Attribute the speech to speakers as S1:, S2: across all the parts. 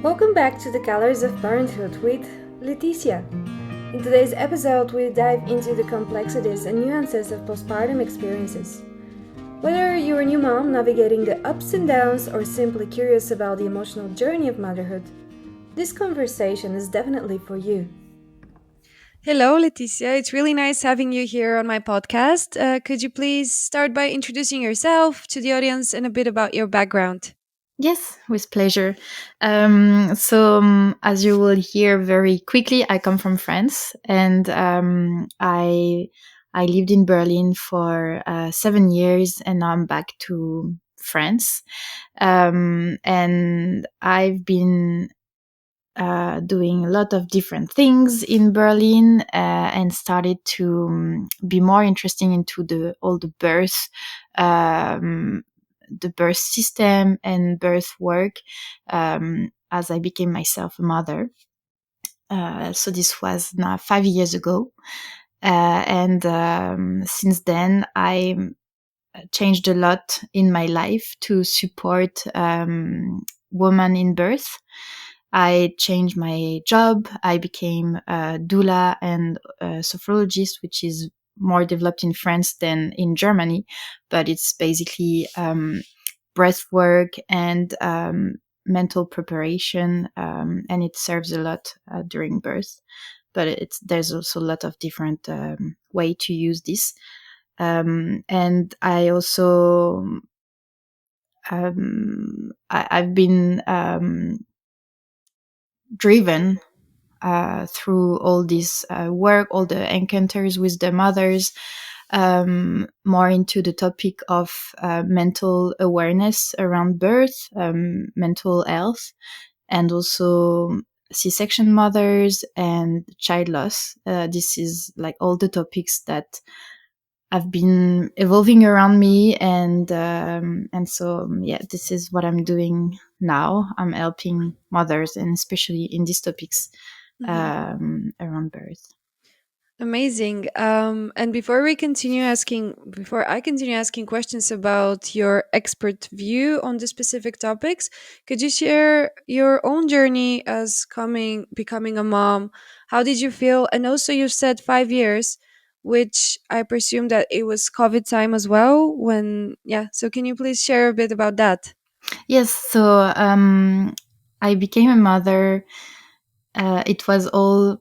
S1: Welcome back to the Colours of Parenthood with Letitia. In today's episode, we dive into the complexities and nuances of postpartum experiences. Whether you're a new mom navigating the ups and downs or simply curious about the emotional journey of motherhood, this conversation is definitely for you. Hello, Letitia. It's really nice having you here on my podcast. Could you please start by introducing yourself to the audience and a bit about your background?
S2: Yes, with pleasure. As you will hear very quickly, I come from France, and I lived in Berlin for 7 years, and now I'm back to France. And I've been doing a lot of different things in Berlin, and started to be more interesting into the all um, the birth system and birth work, as I became myself a mother. So this was now 5 years ago, and since then I changed a lot in my life to support women in birth. I changed my job. I became a doula and a sophrologist, which is more developed in France than in Germany, but it's basically breath work and mental preparation, and it serves a lot during birth. But there's also a lot of different way to use this. And I also I've been driven through all this work, all the encounters with the mothers, more into the topic of mental awareness around birth, mental health, and also C-section mothers and child loss. This is like all the topics that have been evolving around me, and yeah, this is what I'm doing now. I'm helping mothers, and especially in these topics around birth.
S1: Amazing. And before I continue asking questions about your expert view on the specific topics, could you share your own journey as becoming a mom? How did you feel? And also, you said 5 years, which I presume that it was COVID time as well. Yeah. So, can you please share a bit about that?
S2: Yes, so I became a mother. It was all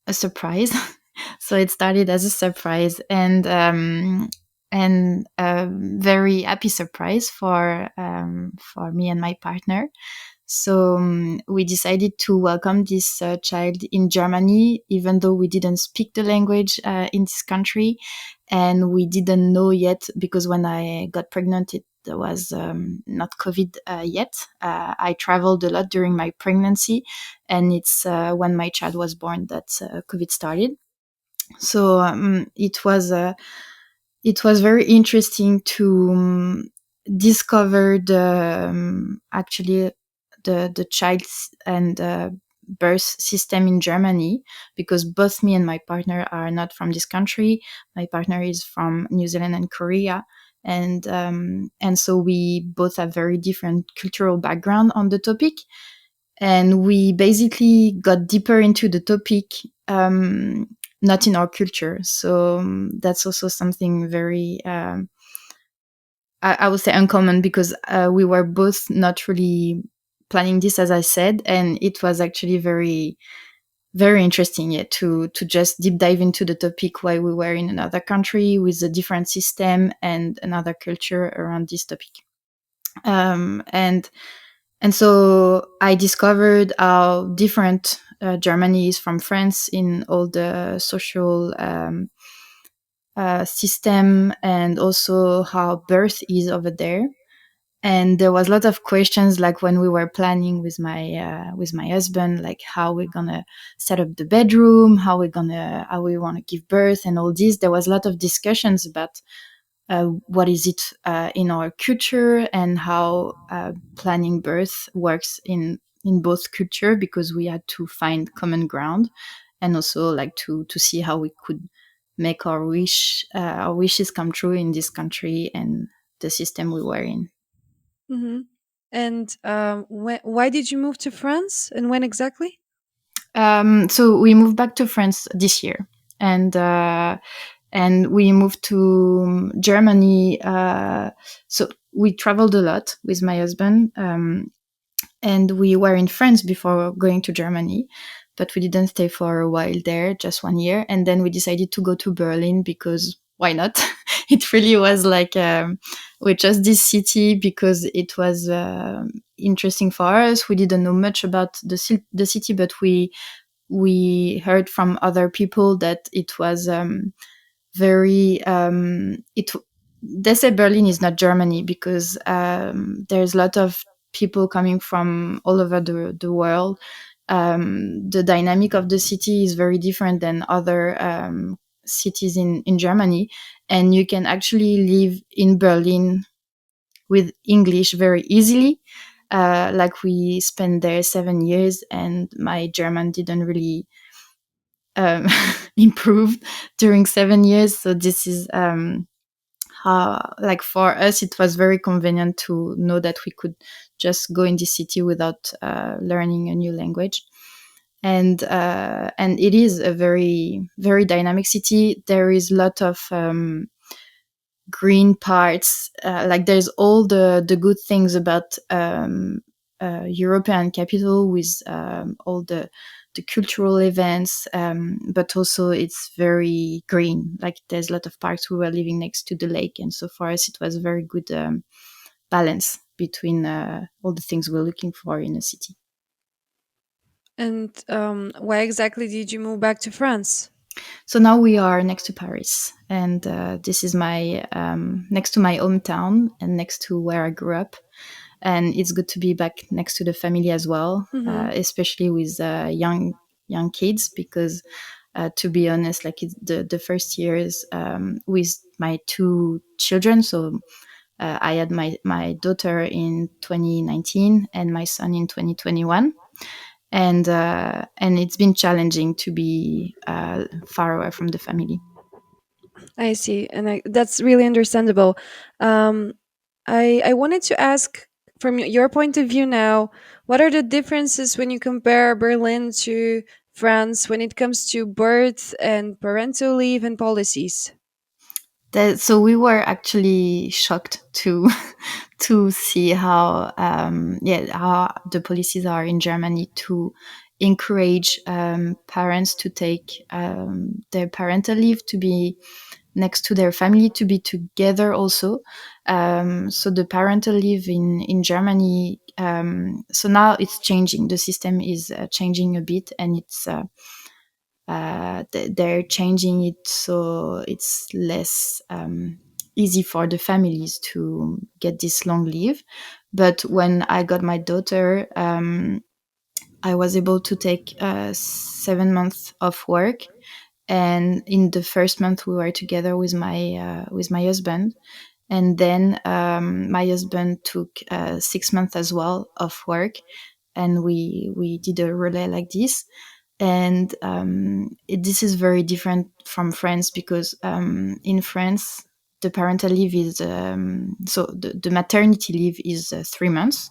S2: a surprise. So it started as a surprise, and a very happy surprise for me and my partner. So we decided to welcome this child in Germany, even though we didn't speak the language in this country, and we didn't know yet, because when I got pregnant, it was not COVID yet. I traveled a lot during my pregnancy, and it's when my child was born that COVID started. So it was very interesting to discover actually the child's and birth system in Germany, because both me and my partner are not from this country. My partner is from New Zealand and Korea, and so we both have very different cultural background on the topic, and we basically got deeper into the topic, not in our culture. So that's also something very I would say uncommon, because we were both not really planning this, as I said, and it was actually very very interesting, yeah, to just deep dive into the topic while we were in another country with a different system and another culture around this topic. And so I discovered how different Germany is from France in all the social system, and also how birth is over there. And there was a lot of questions, like when we were planning with my husband, like how we're gonna set up the bedroom, how we want to give birth, and all this. There was a lot of discussions about what is it in our culture, and how planning birth works in both culture, because we had to find common ground, and also like to see how we could make our wishes come true in this country and the system we were in.
S1: Mm-hmm. And why did you move to France and when exactly?
S2: So we moved back to France this year, and we moved to Germany. So we traveled a lot with my husband, and we were in France before going to Germany, but we didn't stay for a while there, just 1 year, and then we decided to go to Berlin because why not? It really was like we chose this city because it was interesting for us. We didn't know much about the city, but we heard from other people that it was very it they say Berlin is not Germany because there's a lot of people coming from all over the world. The dynamic of the city is very different than other cities in Germany, and you can actually live in Berlin with English very easily. Like we spent there 7 years, and my German didn't really improve during 7 years. So this is like for us, it was very convenient to know that we could just go in the city without learning a new language. And it is a very very dynamic city. There is a lot of green parts. Like there's all the good things about European capital with all the cultural events, but also it's very green. Like there's a lot of parks. We were living next to the lake, and so for us it was a very good balance between all the things we're looking for in a city.
S1: And why exactly did you move back to France?
S2: So now we are next to Paris, and this is my next to my hometown and next to where I grew up. And it's good to be back next to the family as well,
S1: Mm-hmm.
S2: especially with young kids, because to be honest, like the first years with my two children. So I had my daughter in 2019 and my son in 2021, and it's been challenging to be far away from the family.
S1: I see, and that's really understandable. Um, I wanted to ask, from your point of view now, what are the differences when you compare Berlin to France when it comes to birth and parental leave and policies?
S2: So we were actually shocked to to see how how the policies are in Germany to encourage parents to take their parental leave, to be next to their family, to be together also. So the parental leave in Germany. So now it's changing. The system is changing a bit, and they're changing it so it's less easy for the families to get this long leave. But when I got my daughter, I was able to take 7 months of work, and in the first month we were together with my husband, and then my husband took 6 months as well of work, and we did a relay like this. And this is very different from France because in France the parental leave is so the maternity leave is 3 months.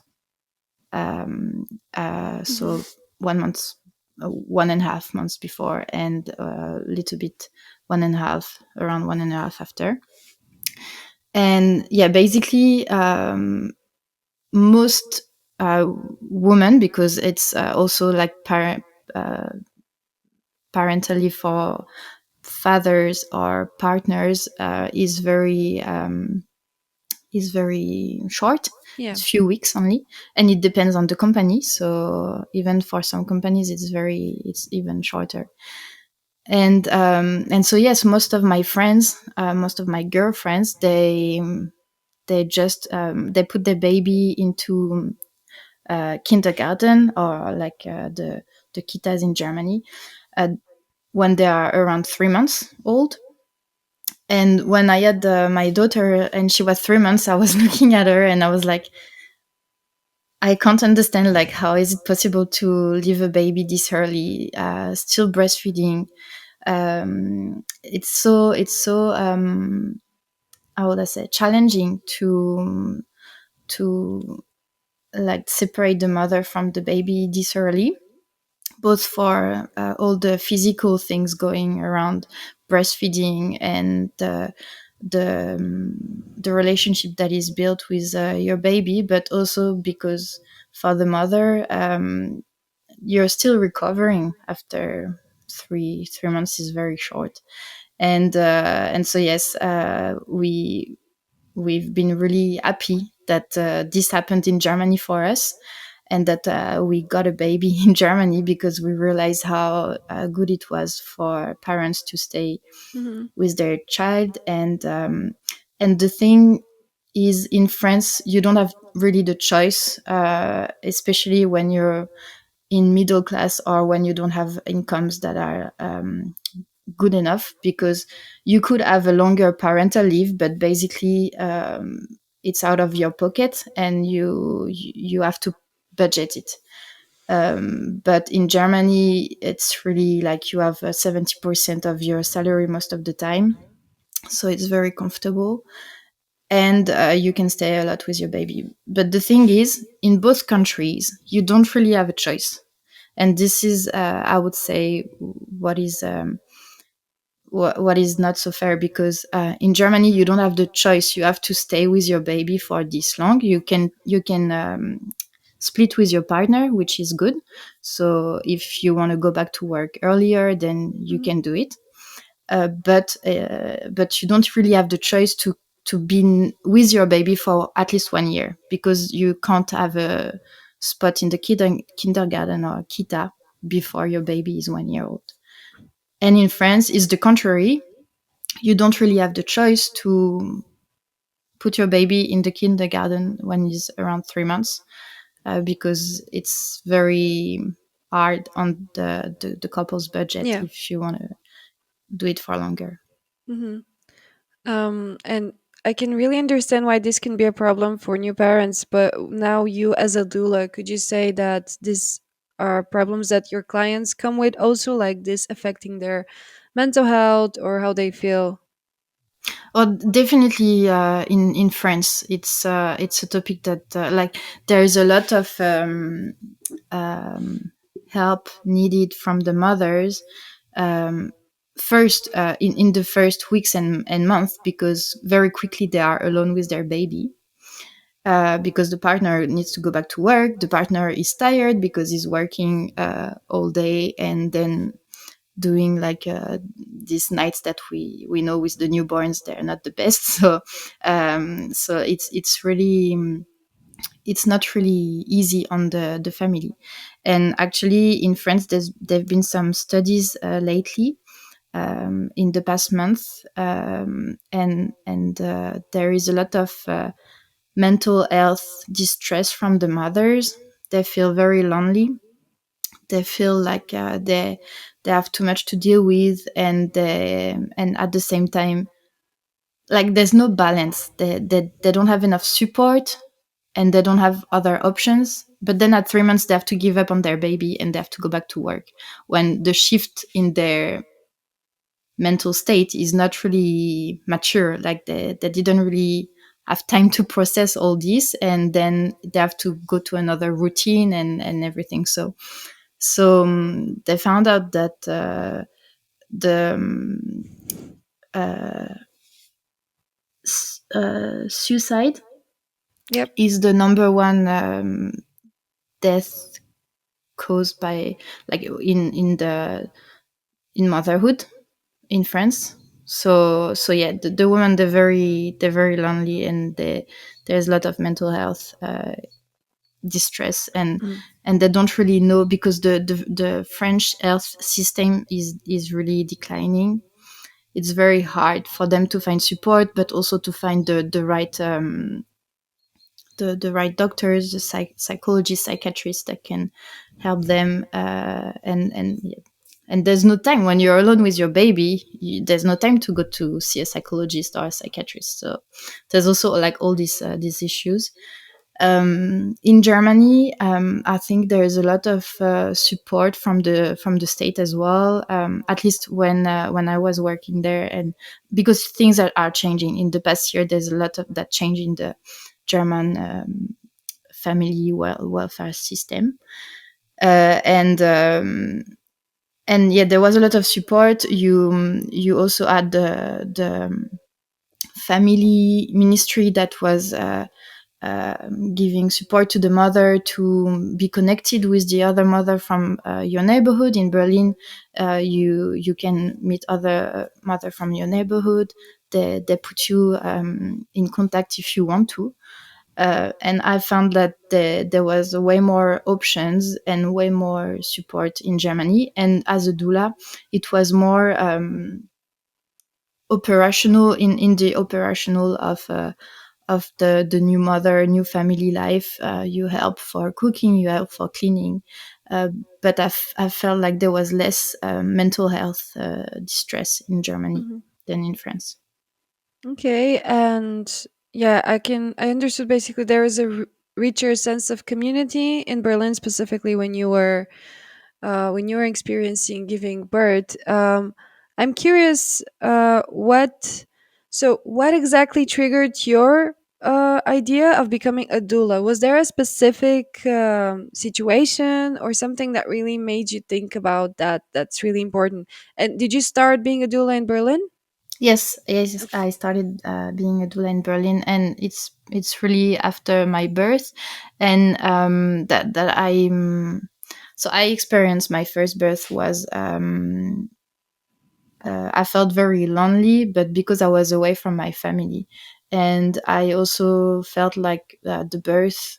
S2: um,
S1: Hmm.
S2: so 1 month, 1.5 months before, and a little bit one and a half, around 1.5 after. And yeah, basically most women, because it's also like uh, parental leave for fathers or partners is very short.
S1: Yeah.
S2: It's a few weeks only, and it depends on the company. So even for some companies, it's even shorter. And so yes, most of my friends, most of my girlfriends, they just they put their baby into kindergarten, or like the kitas in Germany, uh, when they are around 3 months old. And when I had my daughter and she was 3 months, I was looking at her and I was like, I can't understand, like, how is it possible to leave a baby this early, still breastfeeding. It's so how would I say, challenging to like separate the mother from the baby this early, both for all the physical things going around breastfeeding and the relationship that is built with your baby, but also because for the mother, you're still recovering after 3 months is very short. And so yes, we've been really happy that this happened in Germany for us, and that we got a baby in Germany, because we realized how good it was for parents to stay
S1: Mm-hmm.
S2: with their child. And the thing is, in France, you don't have really the choice, especially when you're in middle class or when you don't have incomes that are good enough, because you could have a longer parental leave, but basically it's out of your pocket and you have to budget it. But in Germany, it's really like you have 70% of your salary most of the time, so it's very comfortable, and you can stay a lot with your baby. But the thing is, in both countries, you don't really have a choice, and this is, I would say, what is what is not so fair, because in Germany you don't have the choice. You have to stay with your baby for this long. You can split with your partner, which is good. So if you want to go back to work earlier, then you
S1: Mm-hmm.
S2: can do it. But you don't really have the choice to be with your baby for at least 1 year, because you can't have a spot in the kindergarten or kita before your baby is 1 year old. And in France, it's the contrary. You don't really have the choice to put your baby in the kindergarten when he's around 3 months, because it's very hard on the couple's budget
S1: Yeah.
S2: if you want to do it for longer.
S1: Mm-hmm. And I can really understand why this can be a problem for new parents. But now, you as a doula, could you say that these are problems that your clients come with, also like this affecting their mental health or how they feel?
S2: Well, definitely in France, it's a topic that like there is a lot of um, help needed from the mothers. Um, First, in the first weeks and months, because very quickly they are alone with their baby. Because the partner needs to go back to work. The partner is tired because he's working all day, and then doing like these nights that we know with the newborns, they're not the best. So it's really it's not really easy on the family. And actually in France, there've been some studies lately, in the past month, and there is a lot of mental health distress from the mothers. They feel very lonely. They feel like they have too much to deal with, and at the same time, like there's no balance. They don't have enough support, and they don't have other options. But then at 3 months, they have to give up on their baby and they have to go back to work, when the shift in their mental state is not really mature. Like they didn't really have time to process all this, and then they have to go to another routine and everything. So they found out that the uh, suicide
S1: Yep.
S2: is the number one death caused by, like, in motherhood in France. So yeah, the women, they're very lonely, and there's a lot of mental health distress,
S1: Mm.
S2: and they don't really know, because the French health system is really declining. It's very hard for them to find support, but also to find the right doctors, the psychologists, psychiatrists that can help them. And there's no time when you're alone with your baby. There's no time to go to see a psychologist or a psychiatrist. So there's also like all these issues. In Germany, I think there is a lot of support from the state as well. At least when I was working there, and because things are changing in the past year, there's a lot of that change in the German family welfare system. And yeah, there was a lot of support. You also had the family ministry that was giving support to the mother to be connected with the other mother from your neighborhood in Berlin. You can meet other mother from your neighborhood. They put you in contact if you want to. And I found that there was way more options and way more support in Germany. And as a doula, it was more operational in the operational of the new mother, new family life. You help for cooking, you help for cleaning. But I felt like there was less mental health distress in Germany
S1: Hmm.
S2: than in France.
S1: Okay, and yeah, I understood basically there is a richer sense of community in Berlin, specifically when you were experiencing giving birth. I'm curious, what exactly triggered your idea of becoming a doula? Was there a specific situation or something that really made you think about that? That's really important. And did you start being a doula in Berlin?
S2: Yes,
S1: Okay.
S2: I started being a doula in Berlin, and it's really after my birth, and that so I experienced my first birth was I felt very lonely, but because I was away from my family, and I also felt like the birth.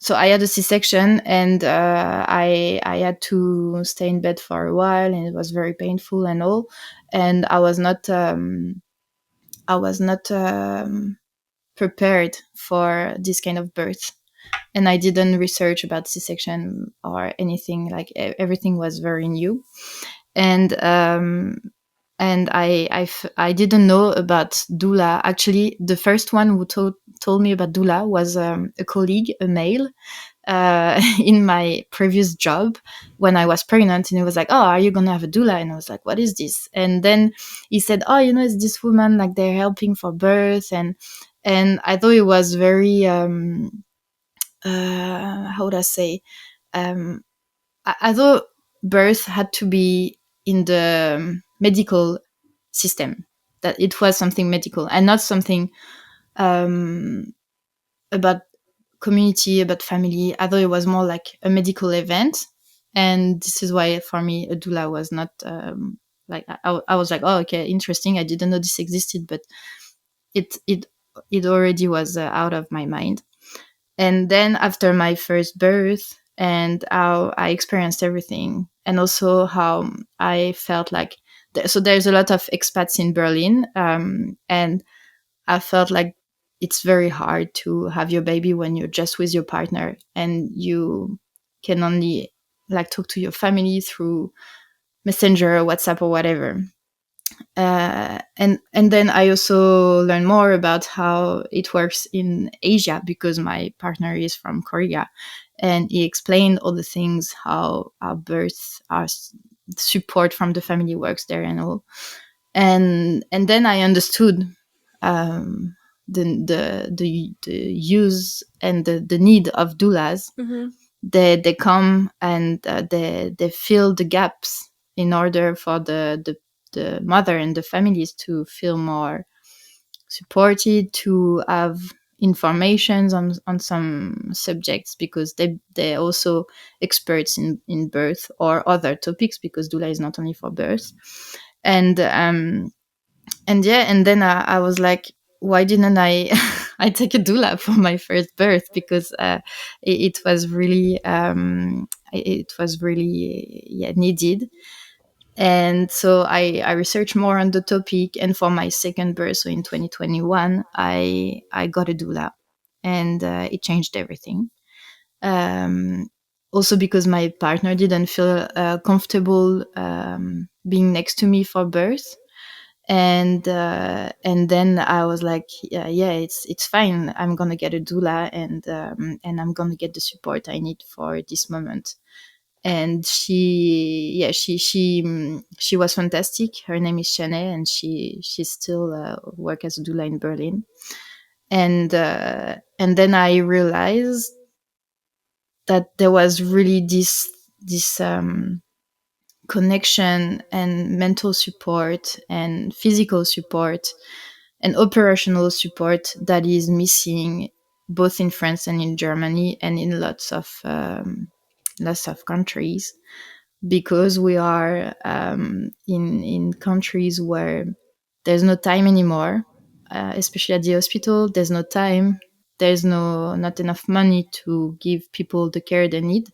S2: So I had a C-section, and I had to stay in bed for a while, and it was very painful and all. And I was not prepared for this kind of birth, and I didn't research about C-section or anything. Like everything was very new, and I didn't know about doula. Actually, the first one who told me about doula was a colleague, a male, in my previous job when I was pregnant, and he was like, "Oh, are you gonna have a doula?" And I was like, "What is this?" And then he said, "Oh, it's this woman, like they're helping for birth." And I thought it was very how would I say? Um, I thought birth had to be in the medical system, that it was something medical and not something um, about community, about family. I thought it was more like a medical event, and this is why for me a doula was not like I was like, oh, okay, interesting. I didn't know this existed, but it it it already was out of my mind. And then after my first birth and how I experienced everything, and also how I felt like so there's a lot of expats in Berlin, and I felt like it's very hard to have your baby when you're just with your partner and you can only like talk to your family through Messenger or WhatsApp or whatever. And then I also learned more about how it works in Asia because my partner is from Korea, and he explained all the things, how our birth, our support from the family works there and all. And then I understood um, the use and the need of doulas.
S1: Mm-hmm.
S2: They come and they fill the gaps in order for the mother and the families to feel more supported, to have informations on some subjects, because they're also experts in birth or other topics, because doula is not only for birth. And yeah, and then I was like, why didn't I I take a doula for my first birth? Because it was really it was really, yeah, needed. And so I researched more on the topic, and for my second birth, so in 2021, I got a doula, and it changed everything. um, Also because my partner didn't feel comfortable being next to me for birth. And then I was like, yeah, it's fine. I'm gonna get a doula, and I'm gonna get the support I need for this moment. And she was fantastic. Her name is Shanae, and she still work as a doula in Berlin. And then I realized that there was really this connection and mental support and physical support and operational support that is missing both in France and in Germany and in lots of countries, because we are in countries where there's no time anymore, especially at the hospital. There's no time. There's not enough money to give people the care they need,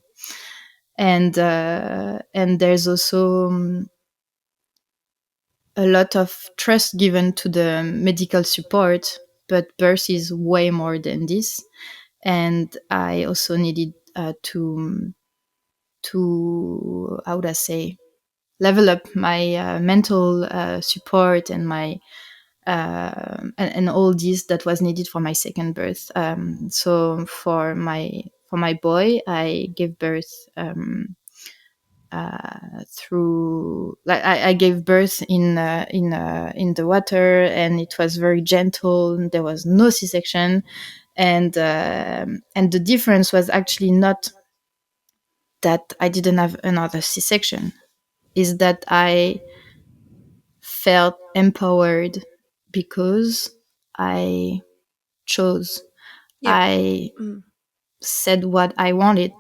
S2: and there's also a lot of trust given to the medical support. But birth is way more than this, and I also needed to how would I say, level up my mental support and my and all this that was needed for my second birth. So for my boy, I gave birth through, like, I gave birth in the water, and it was very gentle. There was no C-section, and the difference was actually not that I didn't have another C-section, is that I felt empowered because I chose.
S1: Yep.
S2: I
S1: Mm.
S2: said what I wanted,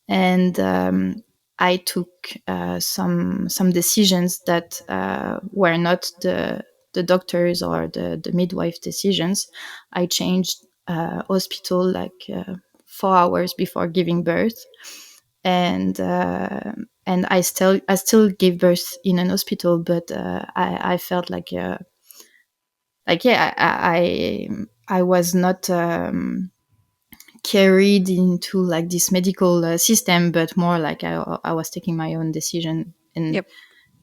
S2: and I took some decisions that were not the doctors or the midwife decisions. I changed hospital like 4 hours before giving birth, and I still gave birth in an hospital, but I felt like yeah, I was not carried into like this medical system, but more like I was taking my own decision,
S1: Yep.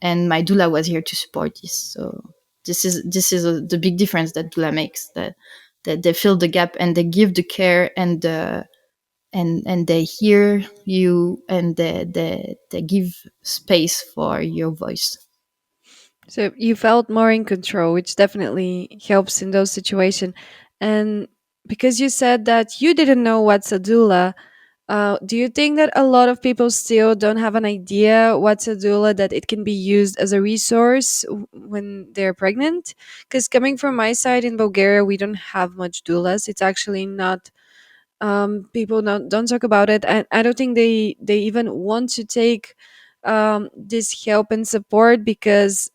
S2: and my doula was here to support this. So this is the big difference that doula makes, that they fill the gap and they give the care, and they hear you, and they give space for your voice.
S1: So you felt more in control, which definitely helps in those situations. And because you said that you didn't know what's a doula, do you think that a lot of people still don't have an idea what's a doula, that it can be used as a resource when they're pregnant? Because coming from my side in Bulgaria, we don't have much doulas. It's actually not, people don't talk about it, and I don't think they even want to take this help and support, because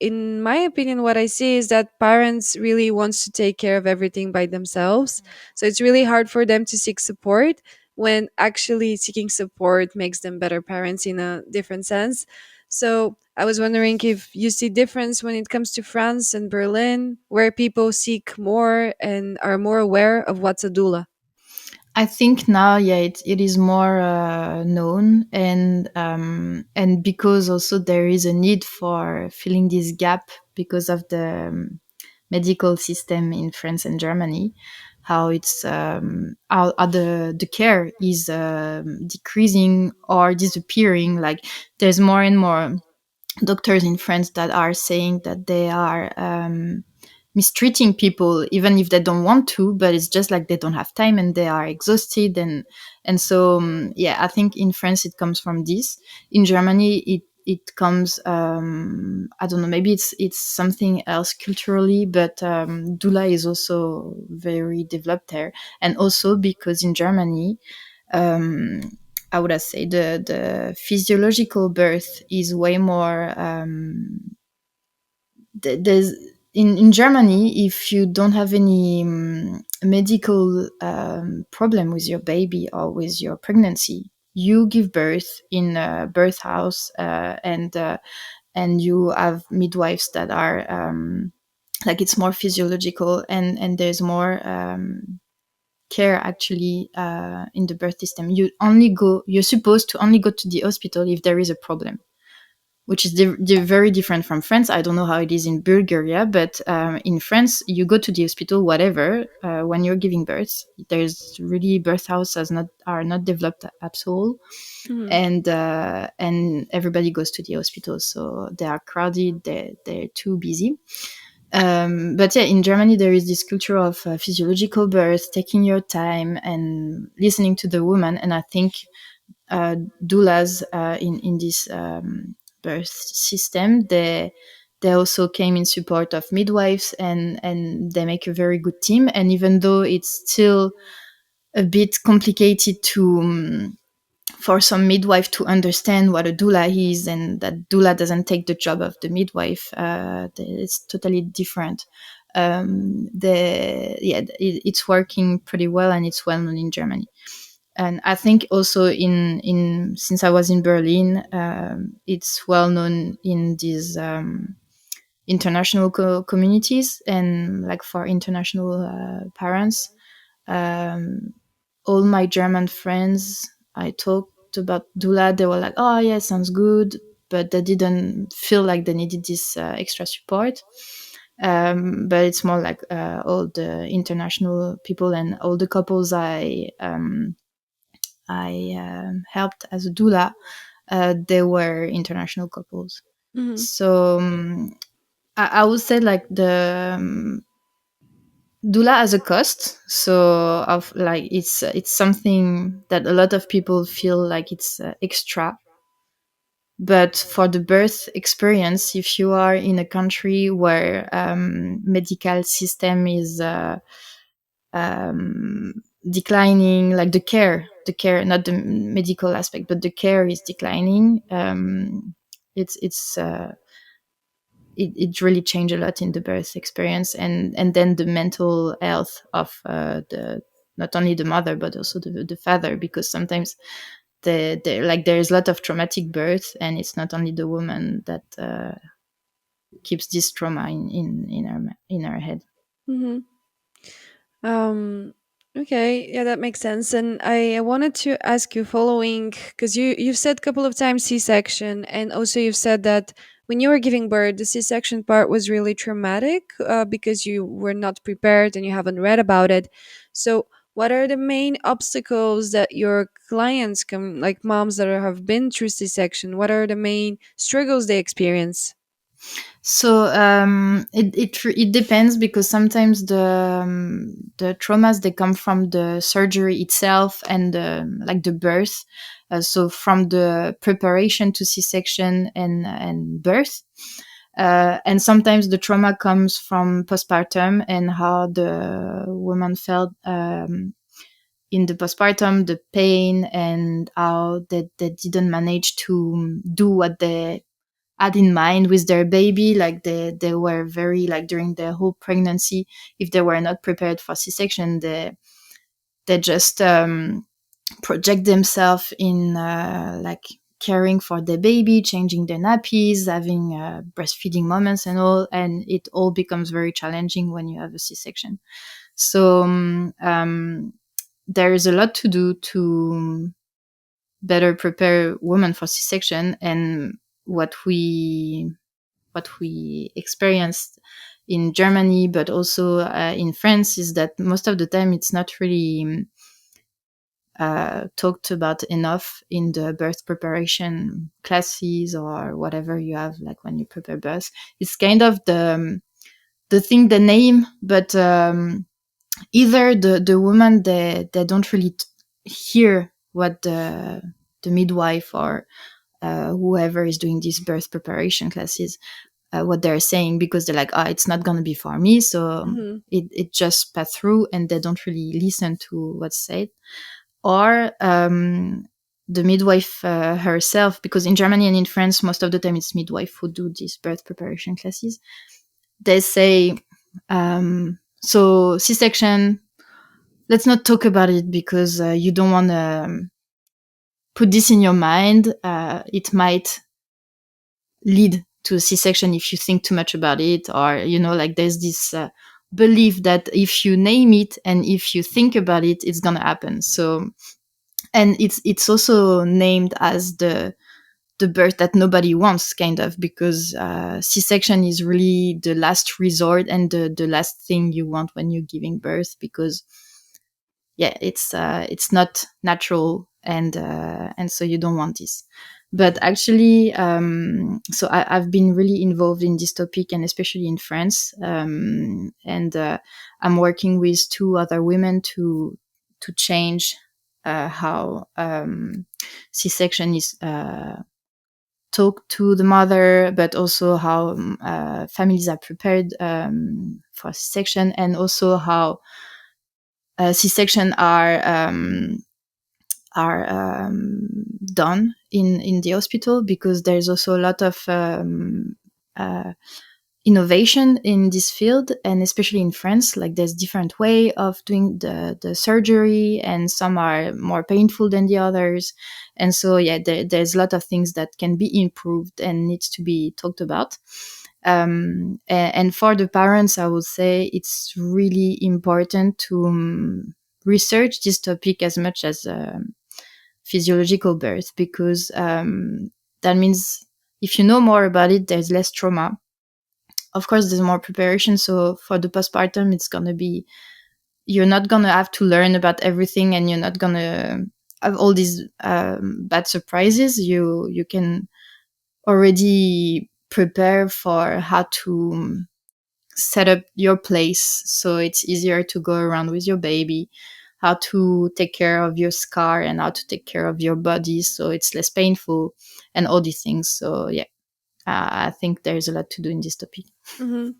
S1: in my opinion, what I see is that parents really wants to take care of everything by themselves, so it's really hard for them to seek support, when actually seeking support makes them better parents in a different sense. So I was wondering if you see difference when it comes to France and Berlin, where people seek more and are more aware of what's a doula.
S2: I think now, yeah, it is more known, and because also there is a need for filling this gap because of the medical system in France and Germany, how it's how the care is decreasing or disappearing. Like, there's more and more doctors in France that are saying that they are mistreating people, even if they don't want to, but it's just like they don't have time and they are exhausted, and so yeah, I think in France it comes from this. In Germany it comes, I don't know, maybe it's something else culturally, but doula is also very developed there, and also because in Germany, um, how would I say, the physiological birth is way more. There's in Germany, if you don't have any medical problem with your baby or with your pregnancy, you give birth in a birth house, and you have midwives that are like, it's more physiological, and there's more care actually in the birth system. You're supposed to only go to the hospital if there is a problem, which is very different from France. I don't know how it is in Bulgaria, but in France, you go to the hospital, whatever, when you're giving birth. There's really birth houses are not developed at all,
S1: Mhm.
S2: and everybody goes to the hospital, so they are crowded. They're too busy. But yeah, in Germany there is this culture of physiological birth, taking your time and listening to the woman. And I think doulas in this birth system, they also came in support of midwives, and they make a very good team. And even though it's still a bit complicated to for some midwife to understand what a doula is, and that doula doesn't take the job of the midwife. It's totally different. It's working pretty well, and it's well known in Germany. And I think also in since I was in Berlin, it's well known in these international communities, and like for international parents. Um, all my German friends I talked about doula, they were like, "Oh yeah, sounds good," but they didn't feel like they needed this extra support. But it's more like all the international people and all the couples I helped as a doula, they were international couples.
S1: Mm-hmm.
S2: So I would say like the doula has a cost. So of like it's something that a lot of people feel like it's extra. But for the birth experience, if you are in a country where medical system is um, declining, like the care, not the medical aspect, but the care is declining. It's it really changed a lot in the birth experience, and then the mental health of the not only the mother but also the father, because sometimes the like there is a lot of traumatic birth, and it's not only the woman that keeps this trauma in her head.
S1: Mm-hmm. Um, okay, yeah, that makes sense. And I wanted to ask you following, because you've said a couple of times C-section, and also you've said that when you were giving birth, the C-section part was really traumatic because you were not prepared and you haven't read about it. So, what are the main obstacles that your clients come, like moms that have been through C-section? What are the main struggles they experience?
S2: So it depends, because sometimes the traumas, they come from the surgery itself and like the birth. So from the preparation to C-section and birth, and sometimes the trauma comes from postpartum and how the woman felt in the postpartum, the pain, and how they didn't manage to do what they had in mind with their baby. Like they were very like during their whole pregnancy, if they were not prepared for C-section, they just project themselves in like caring for their baby, changing their nappies, having breastfeeding moments and all, and it all becomes very challenging when you have a C-section. So there is a lot to do to better prepare women for C-section. And what we what we experienced in Germany, but also in France, is that most of the time it's not really talked about enough in the birth preparation classes or whatever you have, like when you prepare birth. It's kind of the thing, the name, but either the woman, they don't really hear what the midwife or whoever is doing these birth preparation classes, what they're saying, because they're like, it's not going to be for me. So
S1: Mm-hmm.
S2: it just pass through, and they don't really listen to what's said. Or the midwife herself, because in Germany and in France, most of the time it's midwife who do these birth preparation classes. They say, so C-section, let's not talk about it, because you don't want to put this in your mind. It might lead to a C-section if you think too much about it, or like there's this belief that if you name it and if you think about it, it's gonna happen. So, and it's also named as the birth that nobody wants, kind of, because C-section is really the last resort and the last thing you want when you're giving birth, because yeah, it's not natural, and so you don't want this. But actually, so I've been really involved in this topic, and especially in France. And I'm working with two other women to change how C-section is talked to the mother, but also how families are prepared for C-section, and also how C-section are done in the hospital, because there's also a lot of uh, innovation in this field, and especially in France, like there's different way of doing the surgery, and some are more painful than the others. And so yeah, there's a lot of things that can be improved and needs to be talked about. And for the parents, I would say it's really important to research this topic as much as physiological birth, because that means if you know more about it, there's less trauma. Of course, there's more preparation. So for the postpartum, it's going to be, you're not going to have to learn about everything, and you're not going to have all these bad surprises. You can already prepare for how to set up your place, so it's easier to go around with your baby, how to take care of your scar, and how to take care of your body so it's less painful, and all these things. So yeah, I think there's a lot to do in this topic.
S1: Hmm.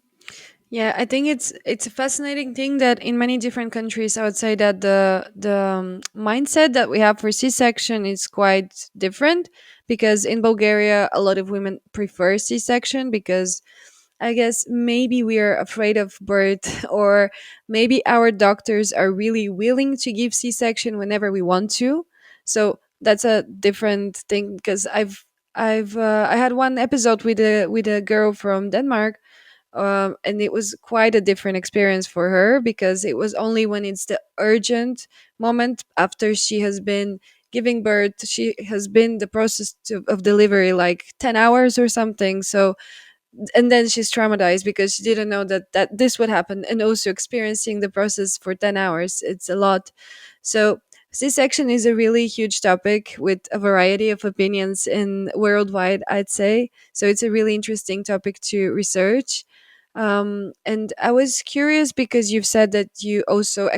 S1: Yeah, I think it's a fascinating thing that in many different countries, I would say that the mindset that we have for C-section is quite different. Because in Bulgaria, a lot of women prefer C-section because I guess maybe we are afraid of birth, or maybe our doctors are really willing to give C-section whenever we want to. So that's a different thing. Because I had one episode with a girl from Denmark, and it was quite a different experience for her, because it was only when it's the urgent moment after she has been giving birth, she has been the process of delivery like 10 hours or something. So, and then she's traumatized because she didn't know that this would happen, and also experiencing the process for 10 hours, it's a lot. So c-section is a really huge topic with a variety of opinions in worldwide, I'd say. So it's a really interesting topic to research. And I was curious because you've said that you also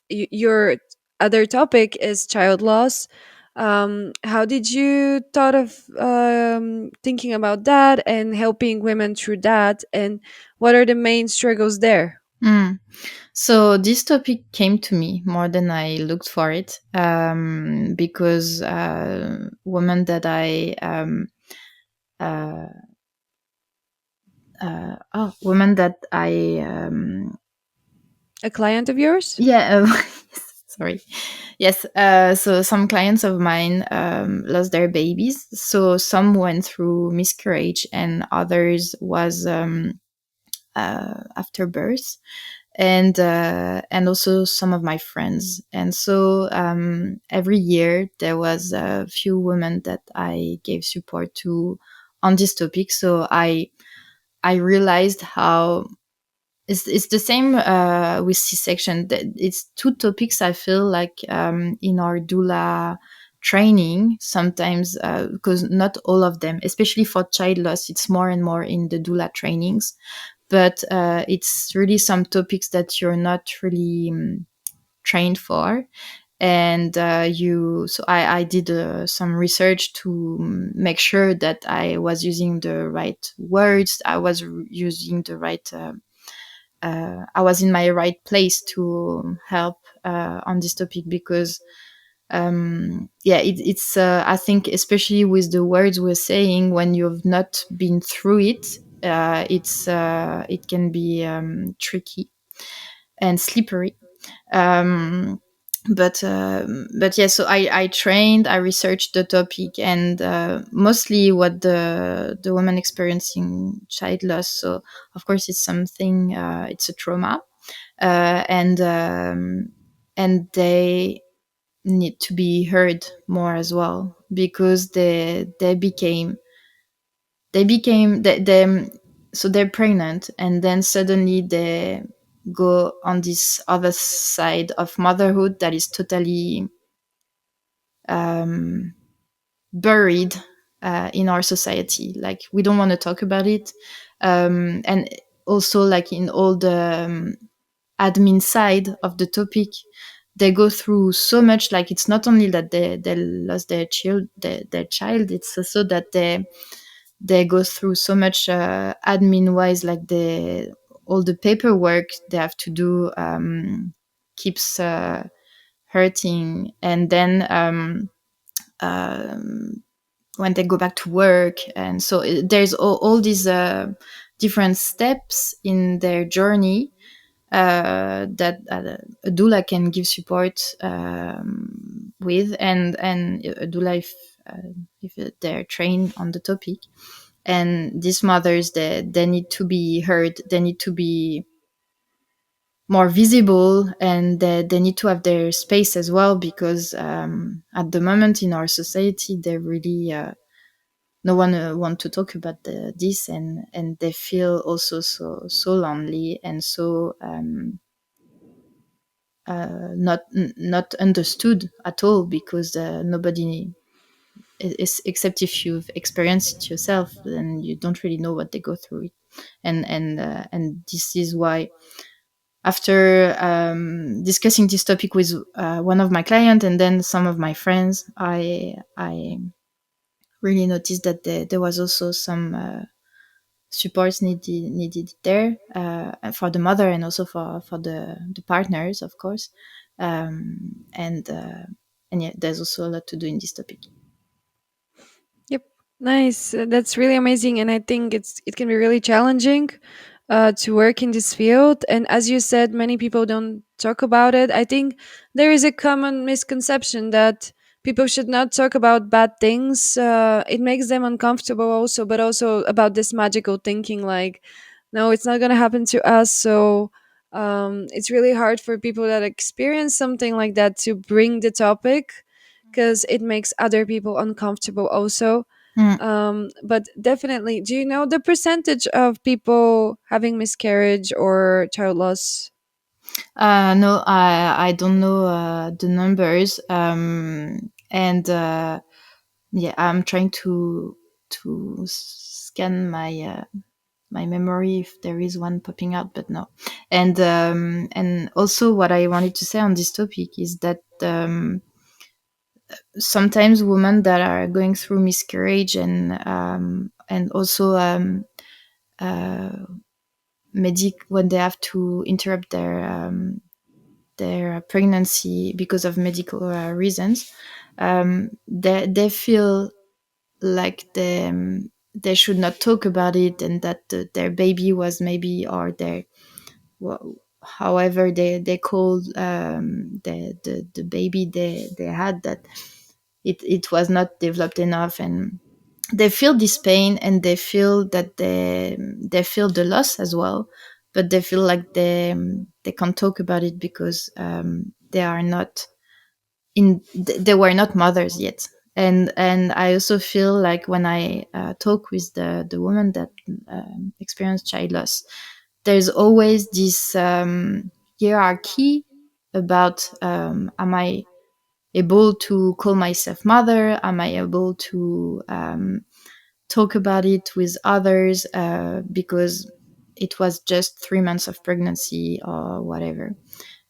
S1: your other topic is child loss. How did you thought of thinking about that and helping women through that, and what are the main struggles there?
S2: Mm. So this topic came to me more than I looked for it, because women that I uh, women that I
S1: A client of yours?
S2: yeah, sorry. Yes, so some clients of mine lost their babies. So some went through miscarriage, and others was after birth, and also some of my friends. And so every year there was a few women that I gave support to on this topic. So I realized how it's the same with C-section. It's two topics I feel like in our doula training sometimes, because not all of them, especially for child loss, it's more and more in the doula trainings. But it's really some topics that you're not really trained for. And I did some research to make sure that I was using the right words, I was using the right I was in my right place to help on this topic, because yeah, it's I think especially with the words we're saying, when you've not been through it, it can be tricky and slippery. um, but yeah, so I trained, I researched the topic, and mostly what the woman experiencing child loss. So of course it's something, it's a trauma, uh, and um, and they need to be heard more as well, because they so they're pregnant, and then suddenly they go on this other side of motherhood that is totally um buried in our society. Like we don't want to talk about it, and also like in all the admin side of the topic, they go through so much. Like it's not only that they lost their child, it's also that they go through so much admin wise, like the all the paperwork they have to do keeps hurting. And then um, when they go back to work, and so there's all these different steps in their journey that a doula can give support with, and a doula if they're trained on the topic. And these mothers, they need to be heard, they need to be more visible, and they need to have their space as well, because at the moment in our society they really no one want to talk about this, and they feel also so lonely and so not understood at all, because nobody is, except if you've experienced it yourself, then you don't really know what they go through it. And this is why, after discussing this topic with one of my clients and then some of my friends, I really noticed that there was also some supports needed there for the mother, and also for the partners, of course. And yeah, there's also a lot to do in this topic.
S1: Yep. Nice. That's really amazing, and I think it can be really challenging to work in this field. And as you said, many people don't talk about it. I think there is a common misconception that people should not talk about bad things. It makes them uncomfortable, also, but also about this magical thinking, like, no, it's not gonna happen to us. So it's really hard for people that experience something like that to bring the topic, because it makes other people uncomfortable also.
S2: Mm.
S1: But definitely, do you know the percentage of people having miscarriage or child loss?
S2: No, I don't know the numbers, and yeah, I'm trying to scan my memory if there is one popping out, but no. And also, what I wanted to say on this topic is that sometimes women that are going through miscarriage, and also uh, when they have to interrupt their pregnancy because of medical reasons, they feel like they should not talk about it, and that their baby was maybe, or their however they called the baby they had, that it was not developed enough, and they feel this pain, and they feel that they feel the loss as well, but they feel like they can't talk about it because they are not they were not mothers yet. And I also feel like when I talk with the woman that experienced child loss, there's always this hierarchy about, am I able to call myself mother, am I able to talk about it with others, because it was just 3 months of pregnancy or whatever.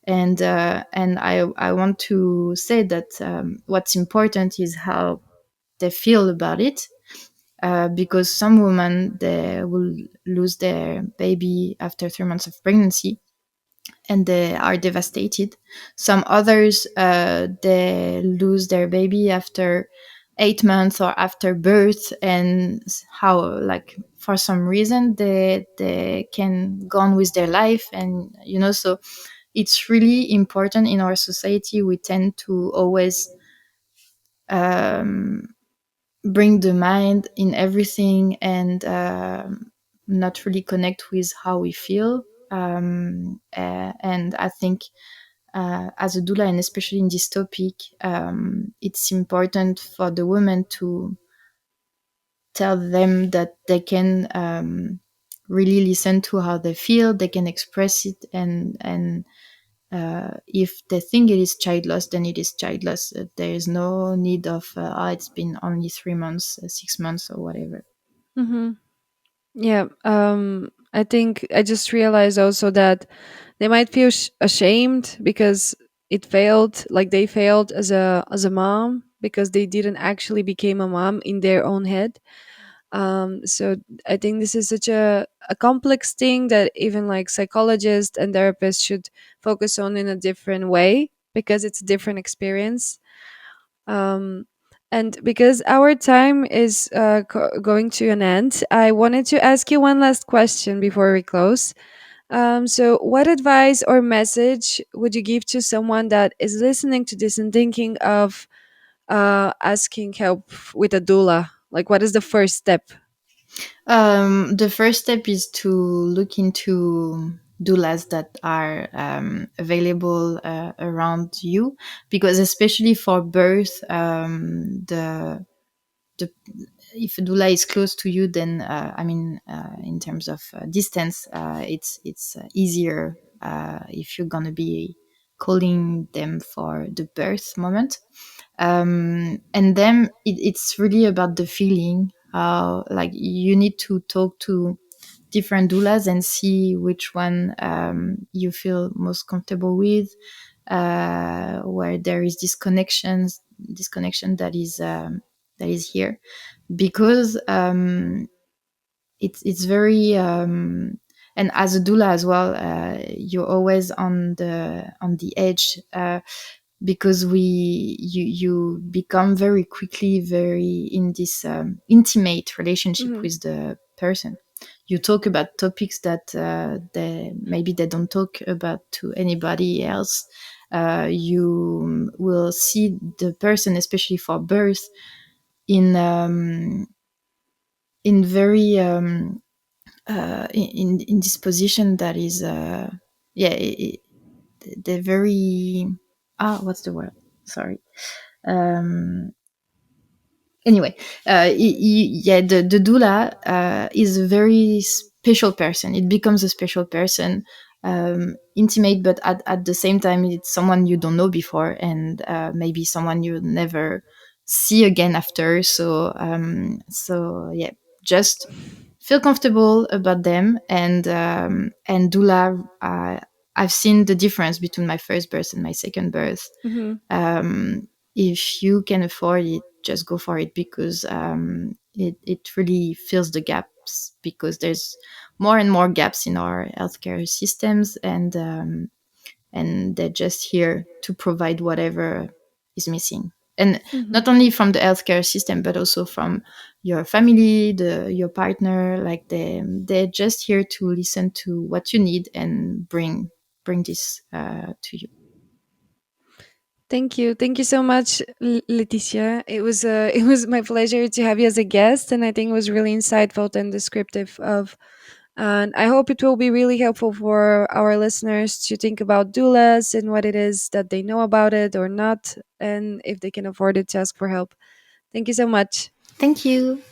S2: And I want to say that what's important is how they feel about it, because some women, they will lose their baby after 3 months of pregnancy, and they are devastated. Some others, they lose their baby after 8 months or after birth, and how, like, for some reason they can go on with their life, and so it's really important. In our society, we tend to always um, bring the mind in everything, and not really connect with how we feel. And I think, as a doula, and especially in this topic, it's important for the women to tell them that they can really listen to how they feel, they can express it, If they think it is child loss, then it is child loss. There is no need of it's been only 3 months, 6 months, or whatever.
S1: Mm-hmm. Yeah. I think I just realized also that they might feel ashamed because it failed, like they failed as a mom because they didn't actually became a mom in their own head. So I think this is such a complex thing that even like psychologists and therapists should focus on in a different way because it's a different experience. um, and because our time is going to an end, I wanted to ask you one last question before we close. So what advice or message would you give to someone that is listening to this and thinking of asking help with a doula? Like, what is the first step?
S2: The first step is to look into doulas that are available around you, because especially for birth, the if a doula is close to you, then in terms of distance, it's easier if you're gonna be calling them for the birth moment. And then it's really about the feeling. Like you need to talk to different doulas and see which one you feel most comfortable with, where there is this connection that is here, because it's very and as a doula as well, you're always on the edge, because you become very quickly very in this intimate relationship
S1: Hmm.
S2: with the person. You talk about topics that they don't talk about to anybody else. You will see the person, especially for birth, in in very in this position that is yeah it, they're very what's the word, sorry. um Anyway, yeah, the doula is a very special person. It becomes a special person, intimate, but at the same time, it's someone you don't know before, and maybe someone you never see again after. So yeah, just feel comfortable about them, and doula. I've seen the difference between my first birth and my second birth.
S1: Hmm.
S2: If you can afford it, just go for it, because it really fills the gaps, because there's more and more gaps in our healthcare systems, and they're just here to provide whatever is missing. And
S1: Hmm.
S2: not only from the healthcare system, but also from your family, your partner. Like they're just here to listen to what you need and bring this to you.
S1: Thank you so much, Letitia. It was it was my pleasure to have you as a guest, and I think it was really insightful and descriptive of. And I hope it will be really helpful for our listeners to think about doulas and what it is that they know about it or not, and if they can afford it, to ask for help. Thank you so much.
S2: Thank you.